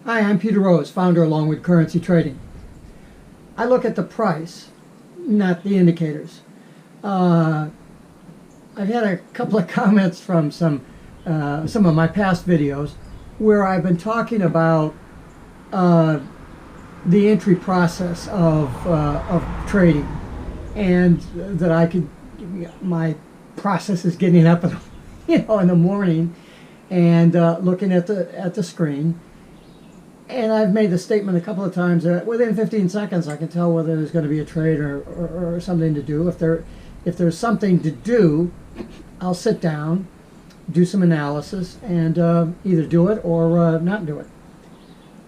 Hi, I'm Peter Rose, founder of Longwood Currency Trading. I look at the price, not the indicators. I've had a couple of comments from some of my past videos where I've been talking about the entry process of trading, and that my process is getting up in the morning and looking at the screen. And I've made the statement a couple of times that within 15 seconds I can tell whether there's going to be a trade or something to do. If there's something to do, I'll sit down, do some analysis, and either do it or not do it.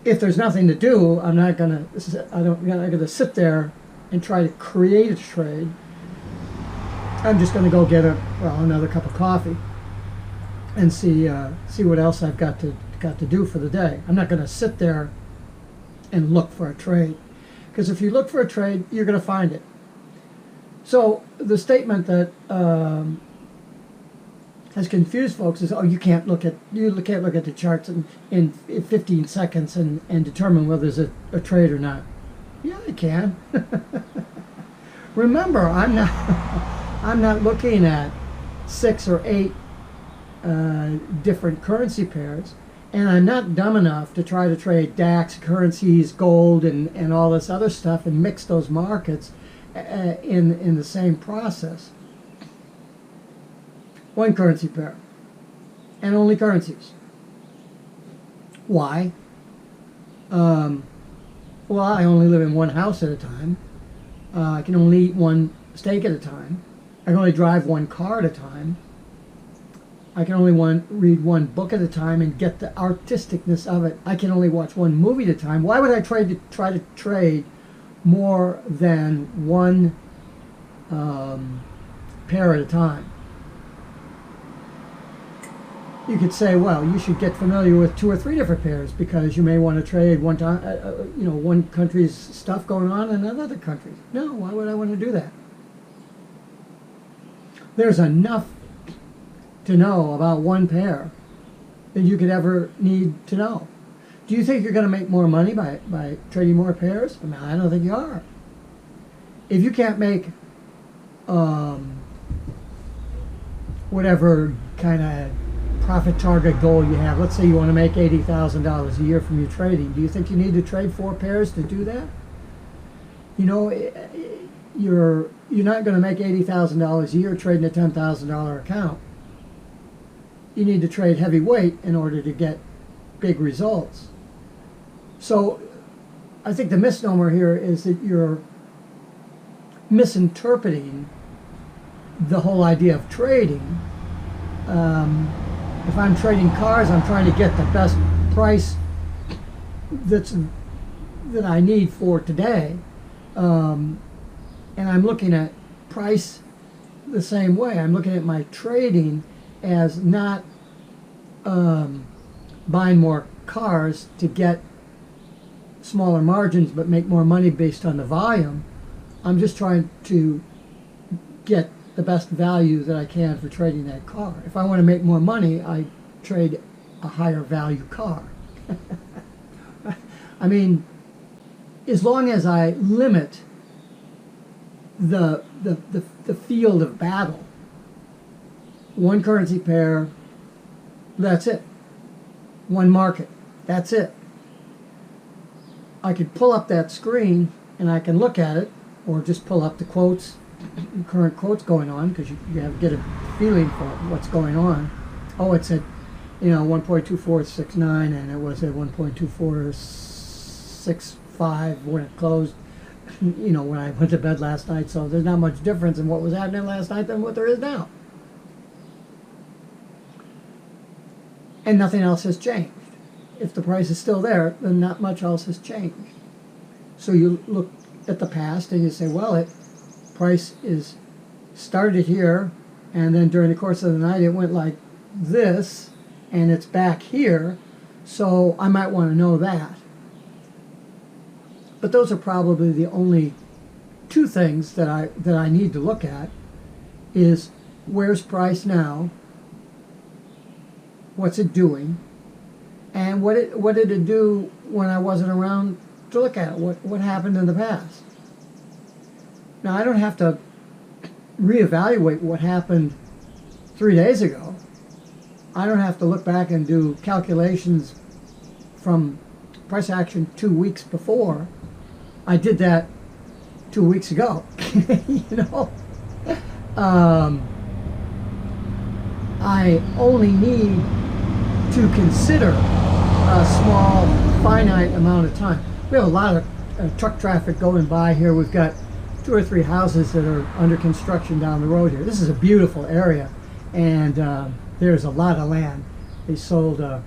If there's nothing to do, I'm not going to sit there and try to create a trade. I'm just going to go get another cup of coffee and see what else I've got to do for the day. I'm not going to sit there and look for a trade, because if you look for a trade, you're going to find it. So the statement that has confused folks is, oh, you can't look at the charts in 15 seconds and determine whether there's a trade or not. Yeah, I can. Remember, I'm not looking at 6 or 8 different currency pairs. And I'm not dumb enough to try to trade DAX, currencies, gold, and all this other stuff and mix those markets in the same process. One currency pair, and only currencies. Why? Well, I only live in one house at a time. I can only eat one steak at a time. I can only drive one car at a time. I can only read one book at a time and get the artisticness of it. I can only watch one movie at a time. Why would I try to trade more than one pair at a time? You could say, well, you should get familiar with 2 or 3 different pairs, because you may want to trade one time, one country's stuff going on in another country. No, why would I want to do that? There's enough to know about one pair that you could ever need to know. Do you think you're going to make more money by trading more pairs? I mean, I don't think you are. If you can't make whatever kind of profit target goal you have, let's say you want to make $80,000 a year from your trading, do you think you need to trade 4 pairs to do that? You know, you're not going to make $80,000 a year trading a $10,000 account. You need to trade heavyweight in order to get big results. So I think the misnomer here is that you're misinterpreting the whole idea of trading. If I'm trading cars, I'm trying to get the best price that I need for today, and I'm looking at price the same way. I'm looking at my trading as not buying more cars to get smaller margins but make more money based on the volume. I'm just trying to get the best value that I can for trading that car. If I want to make more money, I trade a higher value car. I mean, as long as I limit the field of battle, one currency pair, that's it. One market, that's it. I could pull up that screen and I can look at it, or just pull up the quotes, current quotes going on, because you have to get a feeling for what's going on. Oh, it said, 1.2469, and it was at 1.2465 when it closed, when I went to bed last night. So there's not much difference in what was happening last night than what there is now. And nothing else has changed. If the price is still there, then not much else has changed. So you look at the past and you say, well, price is started here, and then during the course of the night it went like this, and it's back here, so I might want to know that. But those are probably the only 2 things that I need to look at, is where's price now, what's it doing, And what did it do when I wasn't around to look at it? What happened in the past? Now, I don't have to reevaluate what happened 3 days ago. I don't have to look back and do calculations from price action 2 weeks before. I did that 2 weeks ago. You know, I only need to consider a small, finite amount of time. We have a lot of truck traffic going by here. We've got 2 or 3 houses that are under construction down the road here. This is a beautiful area, and there's a lot of land. They sold, I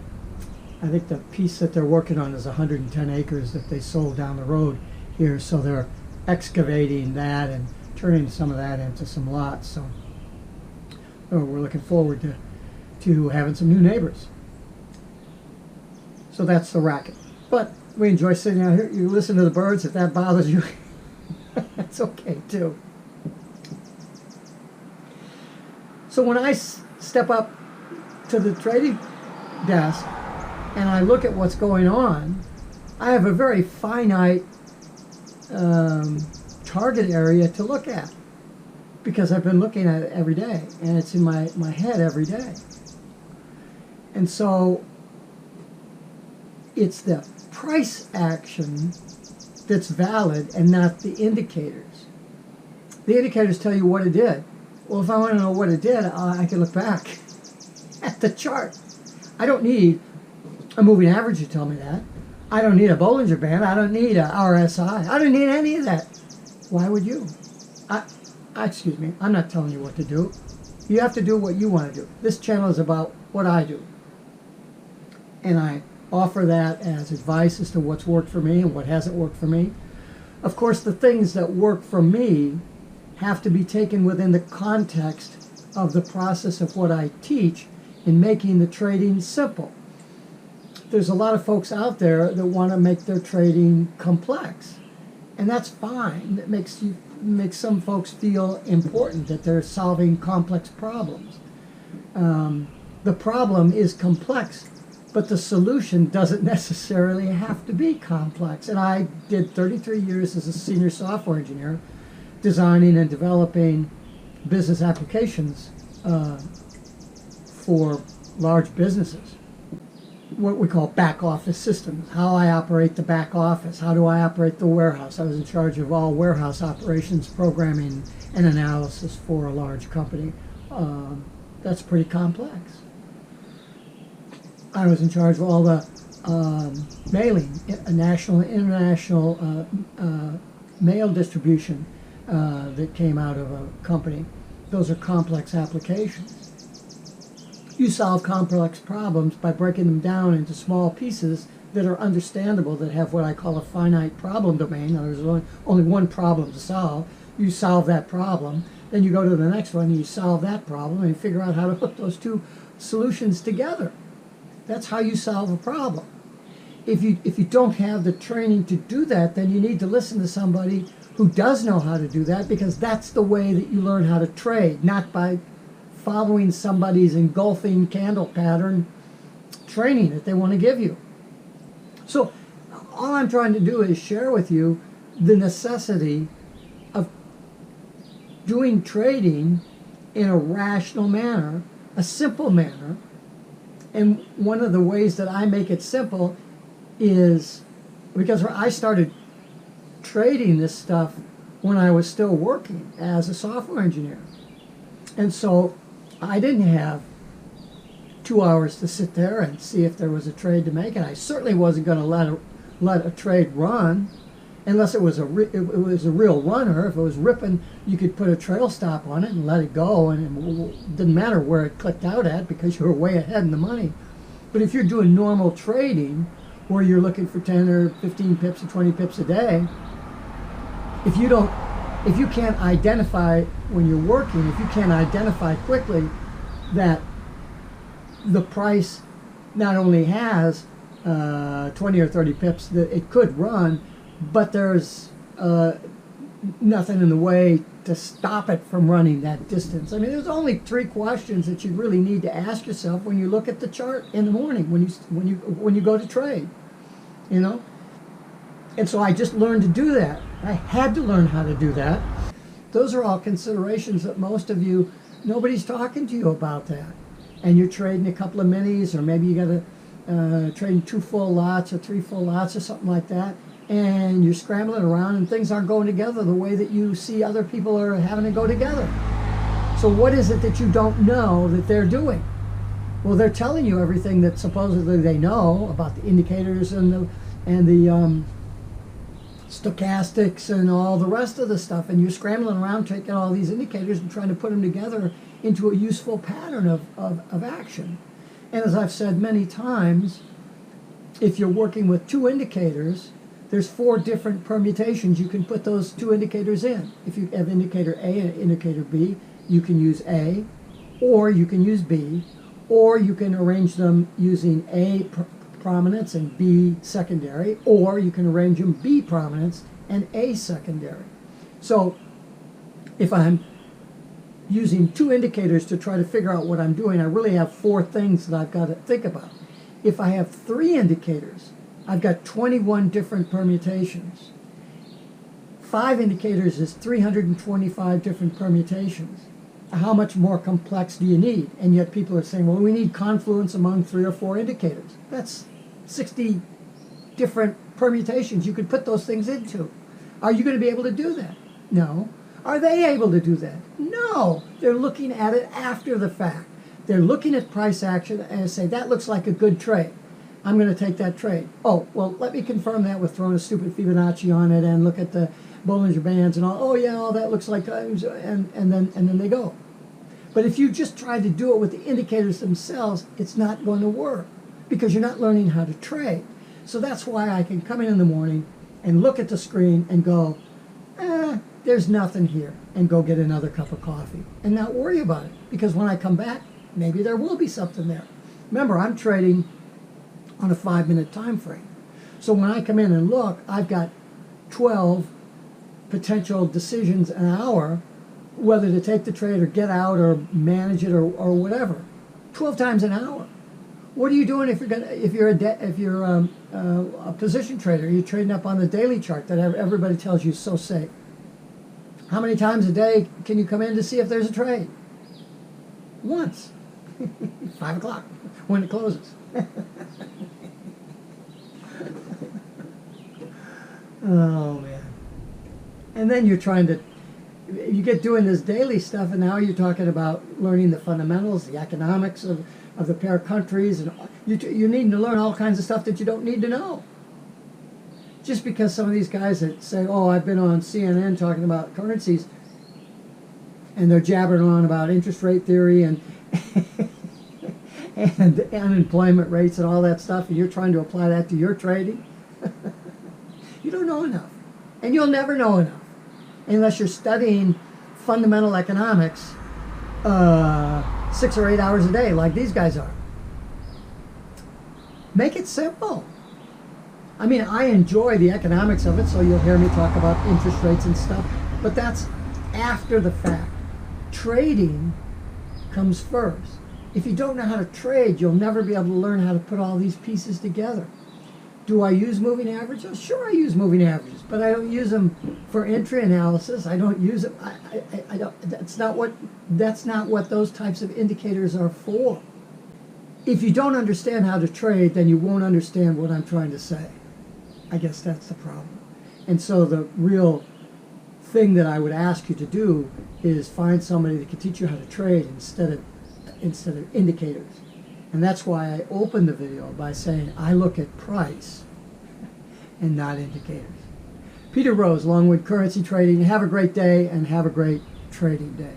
think the piece that they're working on is 110 acres that they sold down the road here, so they're excavating that and turning some of that into some lots. So we're looking forward to having some new neighbors. So that's the racket. But we enjoy sitting out here. You listen to the birds. If that bothers you, that's okay too. So when I step up to the trading desk and I look at what's going on, I have a very finite target area to look at, because I've been looking at it every day, and it's in my head every day. And so it's the price action that's valid and not the indicators. The indicators tell you what it did. Well, if I want to know what it did, I can look back at the chart. I don't need a moving average to tell me that. I don't need a Bollinger Band. I don't need a RSI. I don't need any of that. Why would you? Excuse me, I'm not telling you what to do. You have to do what you want to do. This channel is about what I do. And I offer that as advice as to what's worked for me and what hasn't worked for me. Of course, the things that work for me have to be taken within the context of the process of what I teach in making the trading simple. There's a lot of folks out there that want to make their trading complex, and that's fine. It makes some folks feel important, that they're solving complex problems. The problem is complex, but the solution doesn't necessarily have to be complex. And I did 33 years as a senior software engineer, designing and developing business applications for large businesses. What we call back office systems, how I operate the back office, how do I operate the warehouse. I was in charge of all warehouse operations, programming, and analysis for a large company. That's pretty complex. I was in charge of all the mailing, national and international mail distribution that came out of a company. Those are complex applications. You solve complex problems by breaking them down into small pieces that are understandable, that have what I call a finite problem domain. Now, there's only one problem to solve. You solve that problem, then you go to the next one and you solve that problem, and you figure out how to put those two solutions together. That's how you solve a problem. If you don't have the training to do that, then you need to listen to somebody who does know how to do that, because that's the way that you learn how to trade, not by following somebody's engulfing candle pattern training that they want to give you. So all I'm trying to do is share with you the necessity of doing trading in a rational manner, a simple manner. And one of the ways that I make it simple is because I started trading this stuff when I was still working as a software engineer. And so I didn't have 2 hours to sit there and see if there was a trade to make, and I certainly wasn't going to let a trade run unless it was a real runner. If it was ripping, you could put a trail stop on it and let it go, and it didn't matter where it clicked out at because you were way ahead in the money. But if you're doing normal trading where you're looking for 10 or 15 pips or 20 pips a day, if you can't identify when you're working, if you can't identify quickly that the price not only has 20 or 30 pips that it could run, but there's nothing in the way to stop it from running that distance. I mean, there's only 3 questions that you really need to ask yourself when you look at the chart in the morning when you go to trade, you know. And so I just learned to do that. I had to learn how to do that. Those are all considerations that most of you, nobody's talking to you about that. And you're trading a couple of minis, or maybe you got to trade 2 full lots or 3 full lots or something like that. And you're scrambling around and things aren't going together the way that you see other people are having to go together. So what is it that you don't know that they're doing? Well, they're telling you everything that supposedly they know about the indicators and the stochastics and all the rest of the stuff, and you're scrambling around taking all these indicators and trying to put them together into a useful pattern of action. And as I've said many times, if you're working with 2 indicators, there's 4 different permutations you can put those 2 indicators in. If you have indicator A and indicator B, you can use A, or you can use B, or you can arrange them using A prominence and B secondary, or you can arrange them B prominence and A secondary. So if I'm using 2 indicators to try to figure out what I'm doing, I really have 4 things that I've got to think about. If I have 3 indicators, I've got 21 different permutations. 5 indicators is 325 different permutations. How much more complex do you need? And yet people are saying, well, we need confluence among 3 or 4 indicators. That's 60 different permutations you could put those things into. Are you going to be able to do that? No. Are they able to do that? No. They're looking at it after the fact. They're looking at price action and say, that looks like a good trade. I'm going to take that trade. Oh, well, let me confirm that with throwing a stupid Fibonacci on it and look at the Bollinger Bands and all. Oh, yeah, all that looks like, and then they go. But if you just try to do it with the indicators themselves, it's not going to work because you're not learning how to trade. So that's why I can come in the morning and look at the screen and go, there's nothing here, and go get another cup of coffee and not worry about it, because when I come back, maybe there will be something there. Remember, I'm trading on a 5-minute time frame. So when I come in and look, I've got 12 potential decisions an hour, whether to take the trade or get out or manage it or whatever. 12 times an hour. What are you doing if you're a position trader? You're trading up on the daily chart that everybody tells you is so safe. How many times a day can you come in to see if there's a trade? Once. 5 o'clock when it closes. Oh man. And then you get doing this daily stuff, and now you're talking about learning the fundamentals, the economics of the pair countries, and you're needing to learn all kinds of stuff that you don't need to know. Just because some of these guys that say, oh, I've been on CNN talking about currencies, and they're jabbering on about interest rate theory and and unemployment rates and all that stuff, and you're trying to apply that to your trading, you don't know enough. And you'll never know enough unless you're studying fundamental economics 6 or 8 hours a day like these guys are. Make it simple. I mean, I enjoy the economics of it, so you'll hear me talk about interest rates and stuff, but that's after the fact. Trading comes first. If you don't know how to trade, you'll never be able to learn how to put all these pieces together. Do I use moving averages? Sure, I use moving averages, but I don't use them for entry analysis. I don't use them. I don't. That's not what those types of indicators are for. If you don't understand how to trade, then you won't understand what I'm trying to say. I guess that's the problem. And so the real thing that I would ask you to do is find somebody that can teach you how to trade instead of indicators. And that's why I opened the video by saying I look at price and not indicators. Peter Rose, Longwood Currency Trading. Have a great day and have a great trading day.